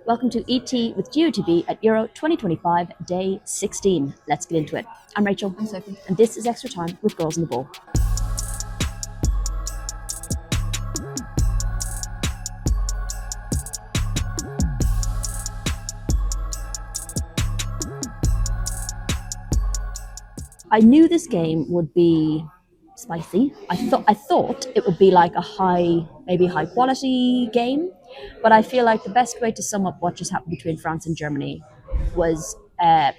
Welcome to ET with GOTB at Euro 2025, day 16. Let's get into it. I'm Rachel. I'm Sophie. And this is Extra Time with Girls on the Ball. I knew this game would be spicy. I thought it would be like maybe high quality game, but I feel like the best way to sum up what just happened between France and Germany was I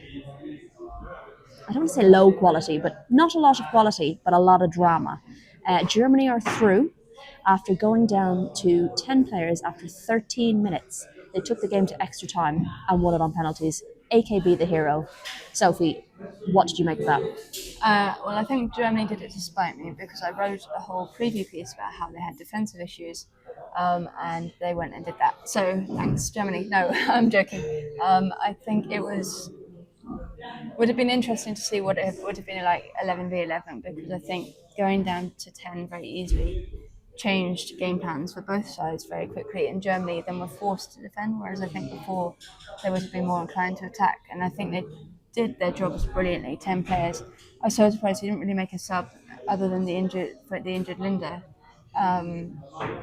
don't want to say low quality, but not a lot of quality, but a lot of drama. Germany are through after going down to 10 players after 13 minutes. They took the game to extra time and won it on penalties. AKB the hero. Sophie, what did you make of that? Well, I think Germany did it to spite me because I wrote a whole preview piece about how they had defensive issues, and they went and did that. So thanks, Germany. No, I'm joking. I think would have been interesting to see what it would have been like 11v11 because I think going down to 10 very easily changed game plans for both sides very quickly. And Germany then were forced to defend, whereas I think before they would have been more inclined to attack. And I think they did their jobs brilliantly. 10 players. I was so surprised they didn't really make a sub other than the injured Linda.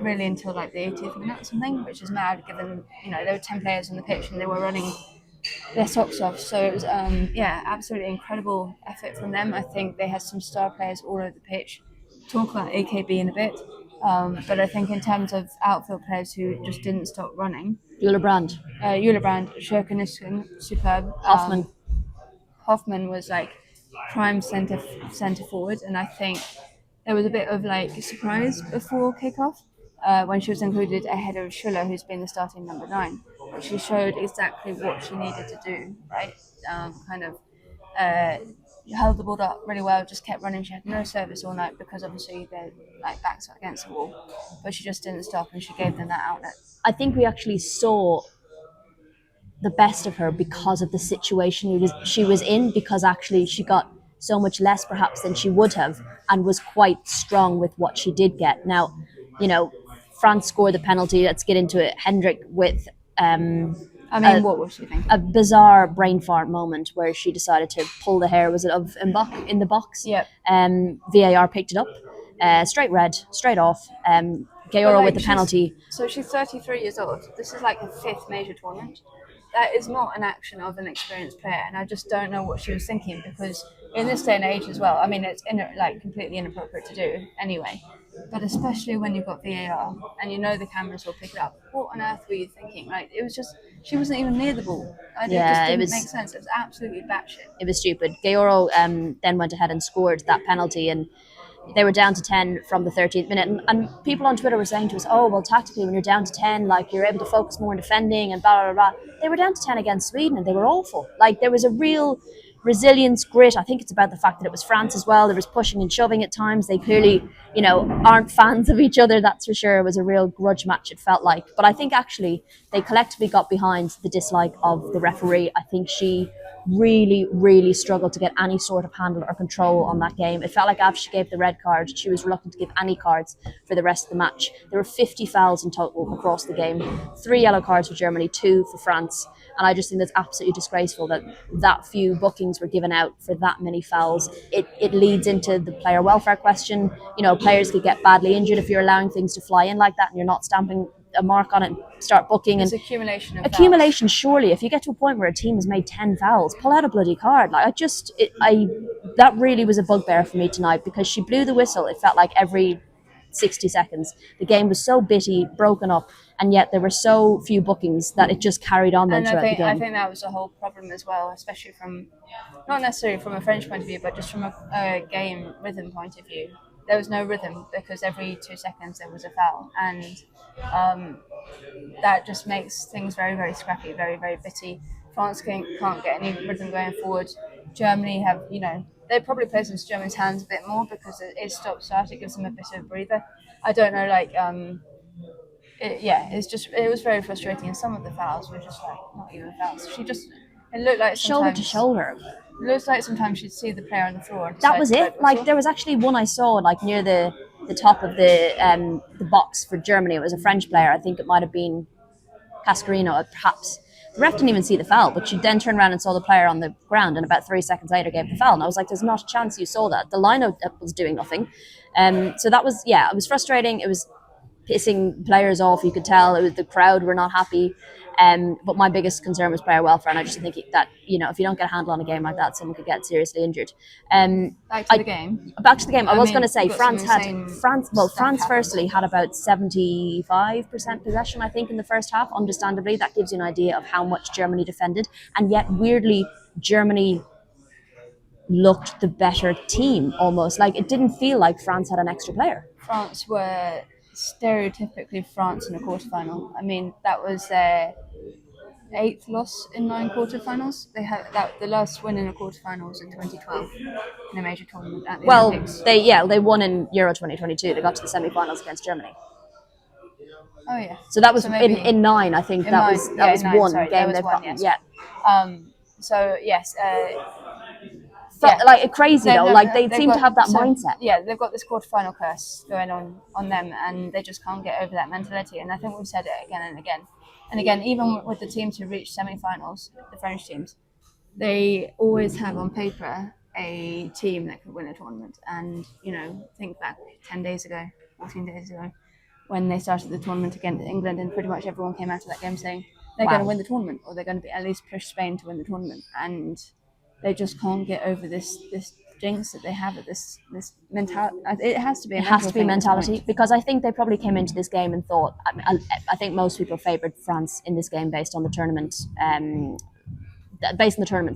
Really until like the 80th minute or something, which is mad given there were 10 players on the pitch and they were running their socks off. So it was absolutely incredible effort from them. I think they had some star players all over the pitch. Talk about AKB in a bit, but I think in terms of outfield players who just didn't stop running, Julebrand. Schurkenisken, superb. Hoffman was like prime centre forward, and I think there was a bit of like surprise before kickoff when she was included ahead of Schuller, who's been the starting number 9. She showed exactly what she needed to do, right? Held the ball up really well, just kept running. She had no service all night because obviously they're like backs up against the wall, but she just didn't stop and she gave them that outlet. I think we actually saw the best of her because of the situation she was in, because actually she got so much less perhaps than she would have and was quite strong with what she did get. Now, France scored the penalty. Let's get into it. Hendrick with what was she thinking? A bizarre brain fart moment where she decided to pull the hair. Was it of Mbok in the box? Yep. VAR picked it up. Straight red, straight off. GOTB with the penalty. So she's 33 years old. This is like her 5th major tournament. That is not an action of an experienced player, and I just don't know what she was thinking because in this day and age as well, I mean, it's completely inappropriate to do anyway, but especially when you've got VAR and the cameras will pick it up. What on earth were you thinking? Like, it was just, she wasn't even near the ball. It just didn't make sense. It was absolutely batshit. It was stupid. GOTB then went ahead and scored that penalty, and they were down to 10 from the 13th minute. And people on Twitter were saying to us, oh, well, tactically, when you're down to 10, like, you're able to focus more on defending and blah, blah, blah. They were down to 10 against Sweden, and they were awful. Like, there was a real resilience, grit. I think it's about the fact that it was France as well. There was pushing and shoving at times. They clearly, aren't fans of each other, that's for sure. It was a real grudge match, it felt like. But I think actually they collectively got behind the dislike of the referee. I think she really, really struggled to get any sort of handle or control on that game. It felt like after she gave the red card, she was reluctant to give any cards for the rest of the match. There were 50 fouls in total across the game. 3 yellow cards for Germany, 2 for France. And I just think that's absolutely disgraceful that few bookings were given out for that many fouls. It leads into the player welfare question. Players could get badly injured if you're allowing things to fly in like that and you're not stamping a mark on it and start booking. It's and accumulation. Surely, if you get to a point where a team has made 10 fouls, pull out a bloody card. Like, that really was a bugbear for me tonight because she blew the whistle. It felt like every 60 seconds. The game was so bitty, broken up, and yet there were so few bookings that it just carried on then throughout the game. I think that was the whole problem as well, especially not necessarily from a French point of view, but just from a game rhythm point of view. There was no rhythm because every 2 seconds there was a foul, and that just makes things very, very scrappy, very, very bitty. France can't get any rhythm going forward. Germany have, they probably plays into Germany's hands a bit more because it is stop-start. It gives them a bit of a breather. I don't know, it was very frustrating, and some of the fouls were just like not even fouls. It looked like shoulder to shoulder. It looks like sometimes she'd see the player on the floor. That was it. Like, there was actually one I saw like near the top of the box for Germany. It was a French player. I think it might have been Cascarino, perhaps. The ref didn't even see the foul, but she then turned around and saw the player on the ground, and about 3 seconds later gave the foul. And I was like, there's not a chance you saw that. The line-out was doing nothing. So that was, it was frustrating. It was pissing players off. You could tell it was the crowd were not happy. But my biggest concern was player welfare, and I just think that if you don't get a handle on a game like that, someone could get seriously injured. Back to the game. Back to the game. I was going to say France France firstly had about 75% possession, I think, in the first half. Understandably, that gives you an idea of how much Germany defended, and yet weirdly, Germany looked the better team almost. Like it didn't feel like France had an extra player. France were stereotypically France in a quarterfinal. I mean, that was their 8th loss in 9 quarterfinals. They had the last win in a quarterfinal was in 2012 in a major tournament at the Olympics. They won in Euro 2022. They got to the semi-finals against Germany. Oh yeah. So that was in 9. I think that was one game they've gotten. Yes. Yeah. So yes. Like crazy though, like they seem to have that mindset. Yeah, they've got this quarterfinal curse going on them, and they just can't get over that mentality. And I think we've said it again and again. And again, even with the teams who reach semi-finals, the French teams, they always have on paper a team that could win a tournament. And, think back 10 days ago, 14 days ago, when they started the tournament against England, and pretty much everyone came out of that game saying they're going to win the tournament, or they're going to at least push Spain to win the tournament. And they just can't get over this jinx that they have at this mentality. It has to be mentality, because I think they probably came into this game and thought. I think most people favoured France in this game based on the tournament,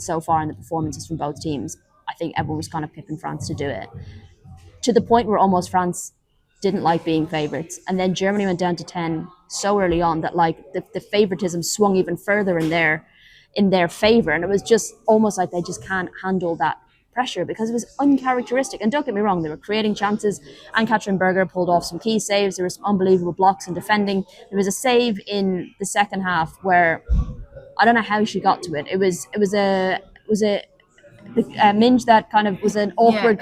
so far and the performances from both teams. I think everyone was kind of picking France to do it, to the point where almost France didn't like being favourites, and then Germany went down to 10 so early on that like the favouritism swung even further in their favour, and it was just almost like they just can't handle that pressure because it was uncharacteristic. And don't get me wrong, they were creating chances, and Katrin Berger pulled off some key saves. There were some unbelievable blocks and defending. There was a save in the second half where I don't know how she got to it. It was a minge that kind of was an awkward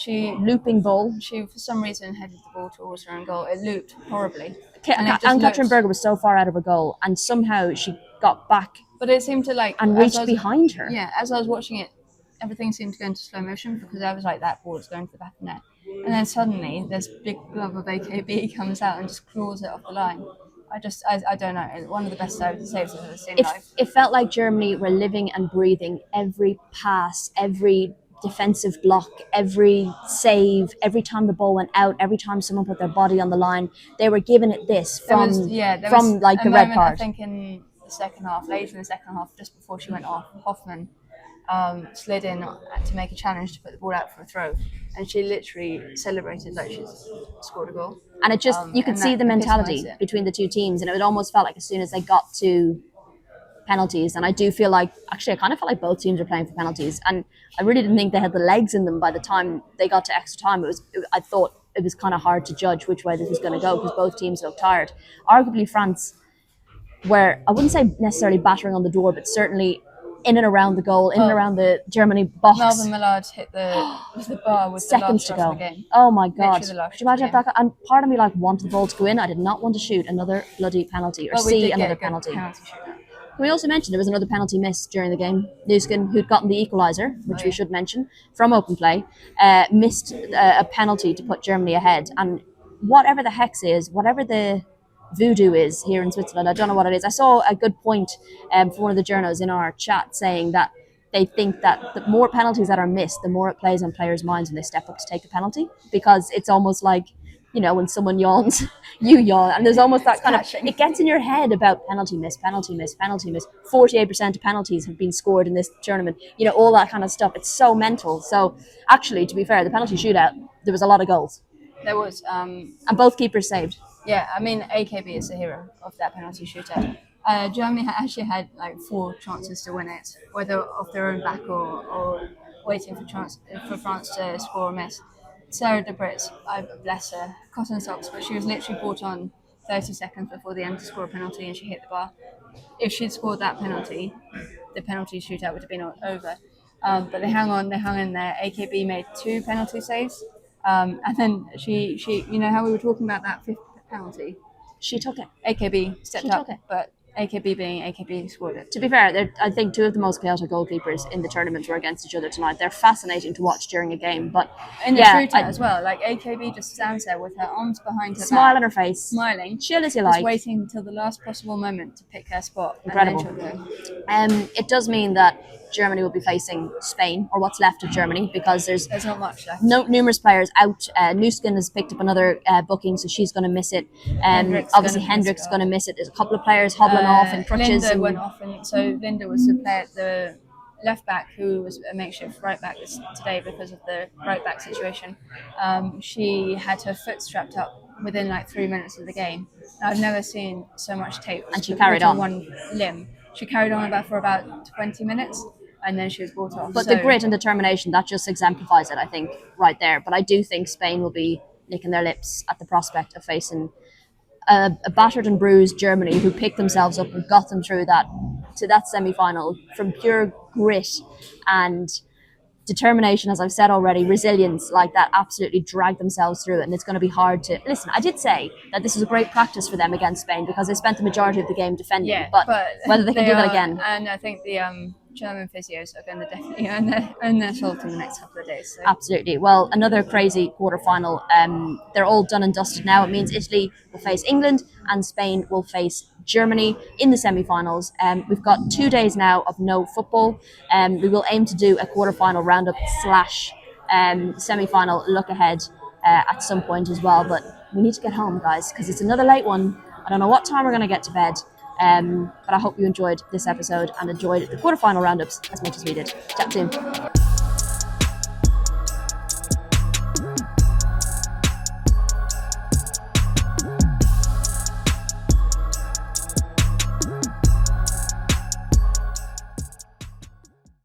looping ball. She for some reason headed the ball towards her own goal. It looped horribly. And Katrin Berger was so far out of her goal, and somehow she got back. But it seemed to and reached behind her. Yeah, as I was watching it, everything seemed to go into slow motion because I was like, that ball is going to the back of the net. And then suddenly this big glove of AKB comes out and just claws it off the line. I don't know. It's one of the best saves I've ever seen live. It felt like Germany were living and breathing every pass, every defensive block, every save, every time the ball went out, every time someone put their body on the line. They were giving it this from the red card. I think in the second half, later in the second half, just before she went off, Hoffman slid in to make a challenge to put the ball out for a throw, and she literally celebrated like she's scored a goal. And it just you could see the mentality between the two teams, and it almost felt like as soon as they got to penalties, and I do feel like I kind of felt like both teams were playing for penalties, and I really didn't think they had the legs in them by the time they got to extra time. I thought it was kind of hard to judge which way this was going to go because both teams looked tired. Arguably France were, I wouldn't say necessarily battering on the door, but certainly in and around the goal, in and around the Germany box. Melvin Millard hit the bar with seconds the last to go. Of the game. Oh my God! Could you imagine if that? And part of me wanted the ball to go in. I did not want to shoot another bloody penalty or see another penalty. We also mentioned there was another penalty missed during the game. Nuskin, who'd gotten the equaliser, which we should mention, from open play, missed a penalty to put Germany ahead. And whatever the hex is, whatever the voodoo is here in Switzerland, I don't know what it is. I saw a good point from one of the journos in our chat saying that they think that the more penalties that are missed, the more it plays on players' minds when they step up to take a penalty, because it's almost like, when someone yawns, you yawn, and there's almost that kind of, it gets in your head about penalty miss. 48% of penalties have been scored in this tournament, all that kind of stuff. It's so mental. So actually, to be fair, the penalty shootout, there was a lot of goals. There was. And both keepers saved. Yeah, I mean, AKB is the hero of that penalty shootout. Germany actually had 4 chances to win it, whether off their own back or waiting for France to score or miss. Sarah de Brits, bless her, cotton socks, but she was literally brought on 30 seconds before the end to score a penalty, and she hit the bar. If she'd scored that penalty, the penalty shootout would have been over. But they hung in there. AKB made 2 penalty saves, and then she how we were talking about that 5th penalty. She took it. AKB stepped up, but AKB being AKB scored it. To be fair, I think two of the most chaotic goalkeepers in the tournament were against each other tonight. They're fascinating to watch during a game, but In the yeah, shootout as well, like AKB just stands there with her arms behind her smile back, on her face, smiling, chill as you just like. waiting until the last possible moment to pick her spot. Incredible. And then she'll go. It does mean that Germany will be facing Spain, or what's left of Germany, because there's not much left. numerous players out. Nuskin has picked up another booking, so she's going to miss it. Obviously, Hendricks going to miss it. There's a couple of players hobbling off in crutches. Linda went off, and so Linda was the player, the left back who was a makeshift right back today because of the right back situation. She had her foot strapped up within like 3 minutes of the game. I've never seen so much tape. And she carried on one limb. She carried on for about 20 minutes, and then she was brought off. But the grit and determination, that just exemplifies it, I think, right there. But I do think Spain will be licking their lips at the prospect of facing a battered and bruised Germany, who picked themselves up and got them through to that semi-final from pure grit and determination, as I've said already, resilience, like that, absolutely dragged themselves through it. And it's going to be hard to listen. I did say that this was a great practice for them against Spain because they spent the majority of the game defending. Yeah, but whether they can do that again, and I think the German physios are going to definitely earn their salt in the next couple of days. So. Absolutely. Well, another crazy quarterfinal. They're all done and dusted now. It means Italy will face England and Spain will face Germany in the semi-finals. We've got 2 days now of no football. We will aim to do a quarterfinal roundup / semi-final look ahead at some point as well. But we need to get home, guys, because it's another late one. I don't know what time we're going to get to bed. But I hope you enjoyed this episode and enjoyed the quarterfinal roundups as much as we did. Chat soon.